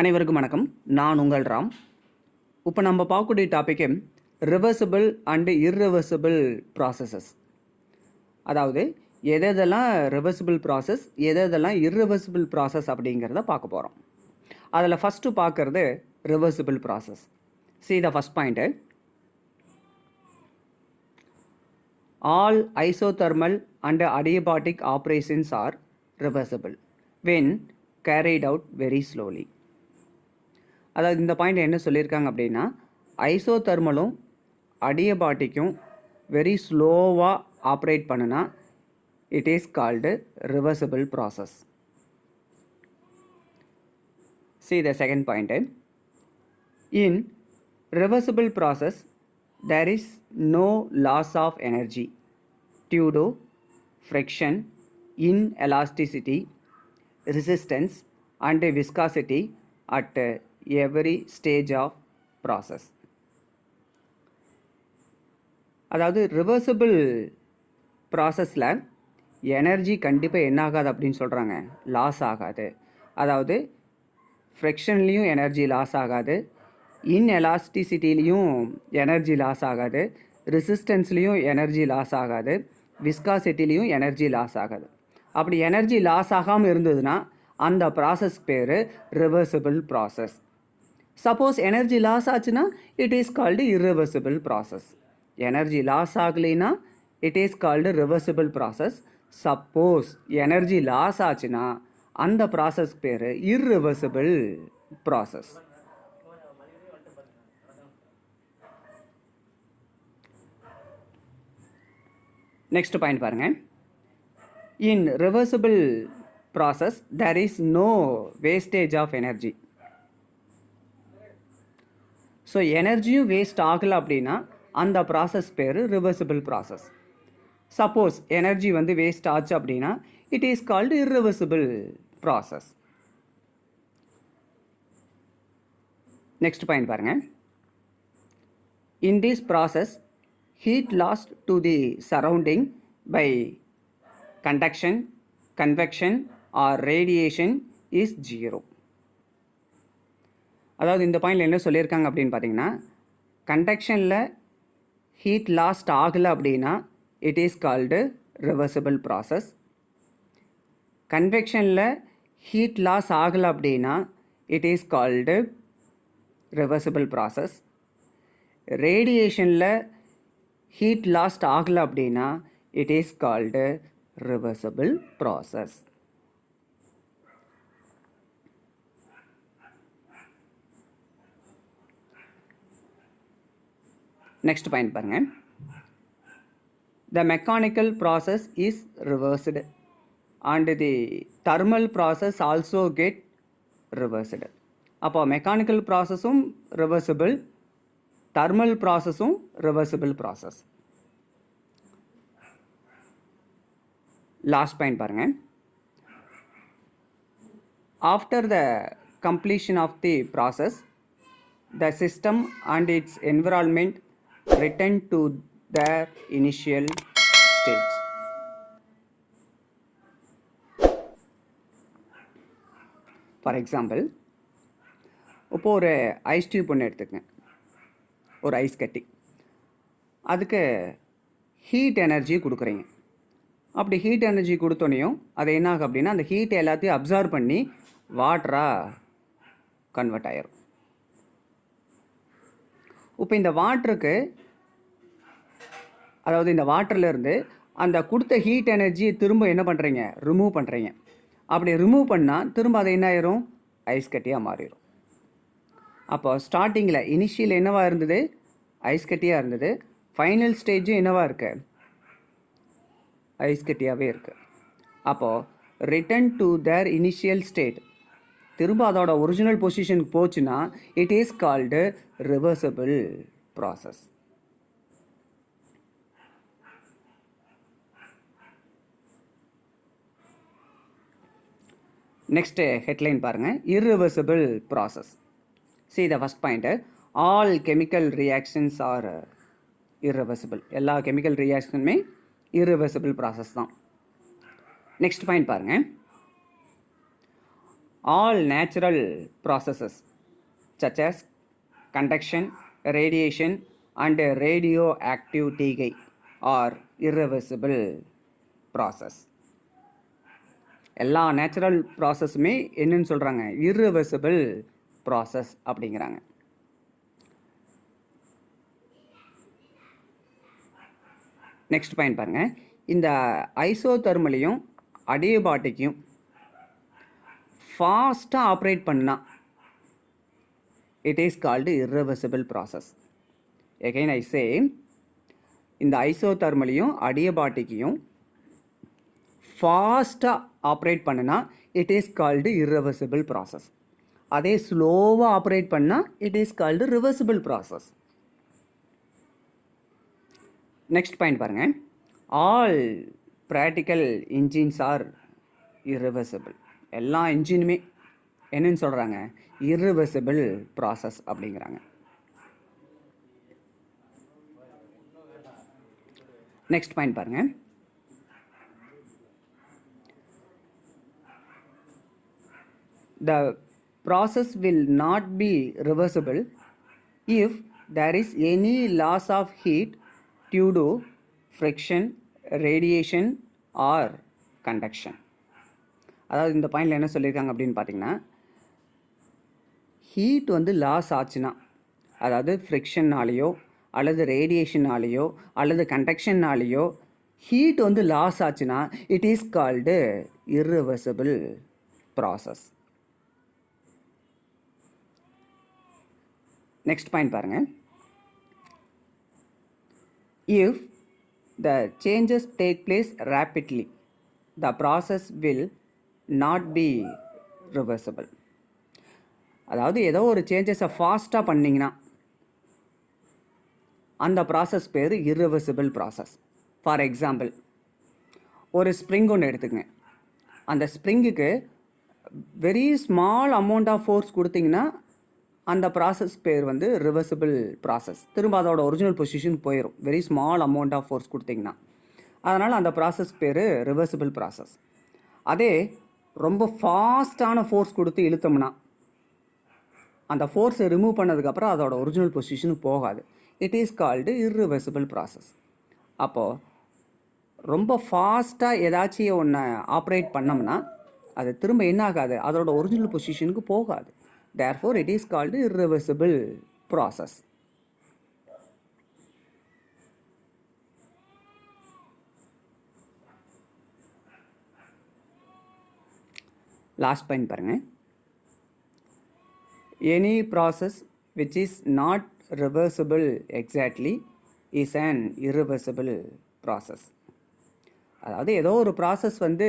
அனைவருக்கும் வணக்கம். நான் உங்கள் ராம். இப்போ நம்ம பார்க்கக்கூடிய டாபிக்கு ரிவர்சிபிள் அண்டு இர்ரிவர்சிபிள் ப்ராசஸஸ். அதாவது எதெல்லாம் ரிவர்சிபிள் ப்ராசஸ், எதெல்லாம் இர்ரிவர்சிபிள் ப்ராசஸ் அப்படிங்கிறத பார்க்க போகிறோம். அதில் ஃபஸ்ட்டு பார்க்குறது reversible process. See the first point. All isothermal and adiabatic operations are reversible when carried out very slowly. அதாவது இந்த பாயிண்ட் என்ன சொல்லியிருக்காங்க அப்படின்னா, ஐசோதர்மலும் அடியபாட்டிக்கும் வெரி ஸ்லோவாக ஆப்ரேட் பண்ணுனா it is called reversible process. See the second point. In reversible process there is no loss of energy due to friction, inelasticity, resistance and viscosity at every stage of process. அதாவது reversible ப்ராசஸில் energy கண்டிப்பாக என்ன ஆகாது அப்படின்னு சொல்கிறாங்க, loss ஆகாது. அதாவது ஃப்ரிக்ஷன்லேயும் energy loss ஆகாது, இன்எலாஸ்டிசிட்டிலையும் எனர்ஜி லாஸ் ஆகாது, ரெசிஸ்டன்ஸ்லேயும் எனர்ஜி லாஸ் ஆகாது, விஸ்காசிட்டிலையும் எனர்ஜி லாஸ் ஆகாது. அப்படி எனர்ஜி லாஸ் ஆகாமல் இருந்ததுன்னா அந்த ப்ராசஸ் பேர் reversible process. Suppose energy loss ஆச்சுன்னா it is called irreversible process. Energy loss ஆகலைன்னா it is called reversible process. Suppose energy loss ஆச்சுன்னா அந்த ப்ராசஸ் பேர் இர்ரிவர்சிபிள் ப்ராசஸ். நெக்ஸ்ட் பாயிண்ட் பாருங்கள். In reversible process there is no wastage of energy. So எனர்ஜியும் waste ஆகலை அப்படின்னா அந்த process பேர் reversible process. Suppose energy waste ஆச்சு அப்படின்னா it is called irreversible process. Next point பாருங்கள். In this process heat lost to the surrounding by conduction, convection or radiation is zero. அதாவது இந்த பாயிண்டில் என்ன சொல்லியிருக்காங்க அப்படின்னு பார்த்தீங்கன்னா, கண்டக்ஷனில் ஹீட் லாஸ்ட் ஆகலை அப்படின்னா it is called reversible process. கன்வெக்ஷனில் ஹீட் லாஸ் ஆகலை அப்படின்னா it is called reversible process. ரேடியேஷனில் ஹீட் லாஸ்ட் ஆகலை அப்படின்னா it is called reversible process. Next point பாருங்கள். The mechanical process is reversed and the thermal process also get reversed. அப்போ mechanical ப்ராசஸும் reversible, thermal ப்ராசஸும் reversible process. Last point பாருங்கள். After the completion of the process the system and its environment return to their initial stage. For example, இப்போது ஒரு ice tube ஒன்று எடுத்துக்கங்க, ஒரு ice கட்டி. அதுக்கு ஹீட் எனர்ஜி கொடுக்குறீங்க. அப்படி ஹீட் எனர்ஜி கொடுத்தோன்னையும் அது என்ன ஆகும் அப்படின்னா அந்த ஹீட் எல்லாத்தையும் அப்சார்வ் பண்ணி வாட்டராக கன்வெர்ட் ஆகிரும். இப்போ இந்த வாட்டருக்கு, அதாவது இந்த வாட்டர்லேருந்து அந்த கொடுத்த ஹீட் எனர்ஜியை திரும்ப என்ன பண்ணுறீங்க, ரிமூவ் பண்ணுறீங்க. அப்படி ரிமூவ் பண்ணால் திரும்ப அது என்ன ஆயிரும், ஐஸ் கட்டியாக மாறிடும். அப்போ ஸ்டார்டிங்கில் இனிஷியல் என்னவாக இருந்தது, ஐஸ் கட்டியாக இருந்தது. ஃபைனல் ஸ்டேஜும் என்னவாக இருக்குது, ஐஸ் கட்டியாகவே இருக்குது. அப்போது return to their initial state, திரும்ப அதோட ஒரிஜினல் பொசிஷனுக்கு போச்சுன்னா it is called reversible process. Next headline பாருங்கள். Irreversible process. See the first point. All chemical reactions are irreversible. எல்லா கெமிக்கல் ரியாக்ஷனுமே irreversible ப்ராசஸ் தான். நெக்ஸ்ட் பாயிண்ட் பாருங்கள். all natural processes such as conduction, radiation and radioactive decay are irreversible process. எல்லா natural ப்ராசஸுமே என்னன்னு சொல்கிறாங்க, irreversible process அப்படிங்கிறாங்க. Next point பாருங்கள். இந்த ஐசோதெர்மலையும் அடியபாட்டிக்கையும் ஃபாஸ்ட்டாக ஆப்ரேட் பண்ணால் it is called irreversible process. Again I say, இந்த ஐசோதெர்மலையும் அடியபாட்டிக்கையும் ஃபாஸ்ட்டாக ஆப்ரேட் பண்ணுனா it is called irreversible process. அதே ஸ்லோவாக ஆப்ரேட் பண்ணால் it is called reversible process. Next point பாருங்கள். All practical engines are irreversible. எல்லா இன்ஜினுமே என்னன்னு சொல்கிறாங்க, இர்ரிவர்சிபிள் ப்ராசஸ் அப்படிங்கிறாங்க. நெக்ஸ்ட் பாயிண்ட் பாருங்கள். The process will not be reversible if there is any loss of heat due to friction, radiation or conduction. அதாவது இந்த பாயிண்டில் என்ன சொல்லியிருக்காங்க அப்படின்னு பார்த்தீங்கன்னா, ஹீட் வந்து லாஸ் ஆச்சுன்னா, அதாவது ஃப்ரிக்ஷன்னாலேயோ அல்லது ரேடியேஷன்னாலேயோ அல்லது கண்டக்ஷன்னாலேயோ ஹீட் வந்து லாஸ் ஆச்சுன்னா it is called irreversible process. Next point பாருங்கள். If the changes take place rapidly the process will not be reversible. அதாவது ஏதோ ஒரு சேஞ்சஸை ஃபாஸ்ட்டாக பண்ணிங்கன்னா அந்த ப்ராசஸ் பேர் இர்ரிவர்சிபிள் ப்ராசஸ். ஃபார் எக்ஸாம்பிள், ஒரு ஸ்ப்ரிங் ஒன்று எடுத்துக்கங்க. அந்த ஸ்ப்ரிங்குக்கு very small amount of force கொடுத்தீங்கன்னா அந்த ப்ராசஸ் பேர் வந்து ரிவர்சிபிள் ப்ராசஸ். திரும்ப அதோட ஒரிஜினல் பொசிஷன் போயிடும், very small amount of force கொடுத்தீங்கன்னா. அதனால் அந்த ப்ராசஸ் பேர் ரிவர்சிபிள் ப்ராசஸ். அதே ரொம்ப ஃபாஸ்ட்டான ஃபோர்ஸ் கொடுத்து இழுத்தோம்னா அந்த ஃபோர்ஸை ரிமூவ் பண்ணதுக்கப்புறம் அதோட ஒரிஜினல் பொசிஷனுக்கு போகாது. It is called irreversible process. அப்போது ரொம்ப ஃபாஸ்ட்டாக ஏதாச்சும் ஒன்று ஆப்ரேட் பண்ணோம்னா அது திரும்ப என்ன ஆகாது, அதோட ஒரிஜினல் பொசிஷனுக்கு போகாது. Therefore, it is called irreversible process. Last point பாருங்க. Any process which is not reversible exactly is an irreversible process. அதாவது ஏதோ ஒரு ப்ராசஸ் வந்து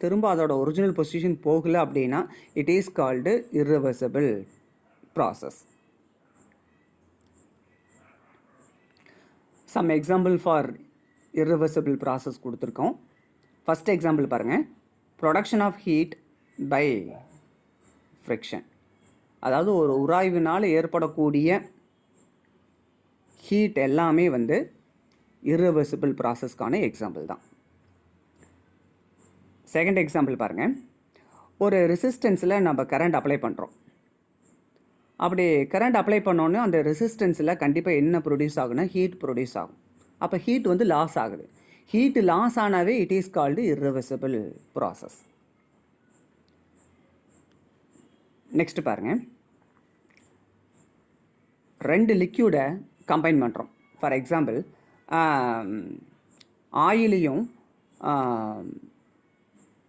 திரும்ப அதோட ஒரிஜினல் பொசிஷன் போகல அப்படின்னா it is called irreversible process. Some example for irreversible process கொடுத்துருக்கோம். ஃபஸ்ட் எக்ஸாம்பிள் பாருங்கள். Production of heat by friction. அதாவது ஒரு உராய்வினால் ஏற்படக்கூடிய ஹீட் எல்லாமே வந்து இர்ரிவர்சிபிள் ப்ராசஸ்க்கான எக்ஸாம்பிள் தான். செகண்ட் எக்ஸாம்பிள் பாருங்கள். ஒரு ரெசிஸ்டன்ஸில் நம்ம கரண்ட் அப்ளை பண்ணுறோம். அப்படி கரண்ட் அப்ளை பண்ணோன்னே அந்த ரெசிஸ்டன்ஸில் கண்டிப்பாக என்ன ப்ரொடியூஸ் ஆகுனா ஹீட் ப்ரொடியூஸ் ஆகும். அப்போ ஹீட் வந்து லாஸ் ஆகுது. ஹீட் லாஸ் ஆனாவே it is called irreversible process. Next பாருங்கள். ரெண்டு லிக்யூடை கம்பைன் பண்ணுறோம். ஃபார் எக்ஸாம்பிள், ஆயிலையும்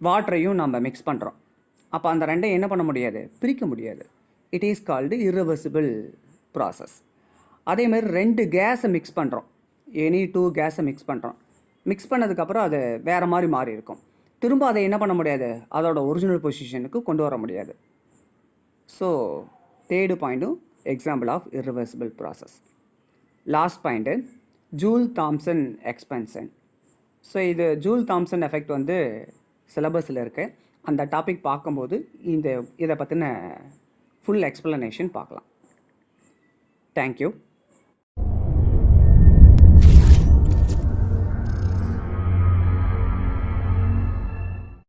வாட்டரையும் நம்ம மிக்ஸ் பண்ணுறோம். அப்போ அந்த ரெண்டையும் என்ன பண்ண முடியாது, பிரிக்க முடியாது. It is called irreversible process. அதேமாதிரி ரெண்டு கேஸை மிக்ஸ் பண்ணுறோம். எனி டூ கேஸை மிக்ஸ் பண்ணுறோம். மிக்ஸ் பண்ணதுக்கப்புறம் அது வேறு மாதிரி மாறி இருக்கும். திரும்ப அதை என்ன பண்ண முடியாது, அதோட ஒரிஜினல் பொசிஷனுக்கு கொண்டு வர முடியாது. ஸோ தேர்டு பாயிண்ட்டும் example of irreversible process. Last point Joule Thomson expansion. So இது ஜூல் தாம்சன் எஃபெக்ட் வந்து சிலபஸில் இருக்குது. அந்த டாபிக் பார்க்கும்போது இதை பற்றின ஃபுல் எக்ஸ்ப்ளனேஷன் பார்க்கலாம். தேங்க்யூ.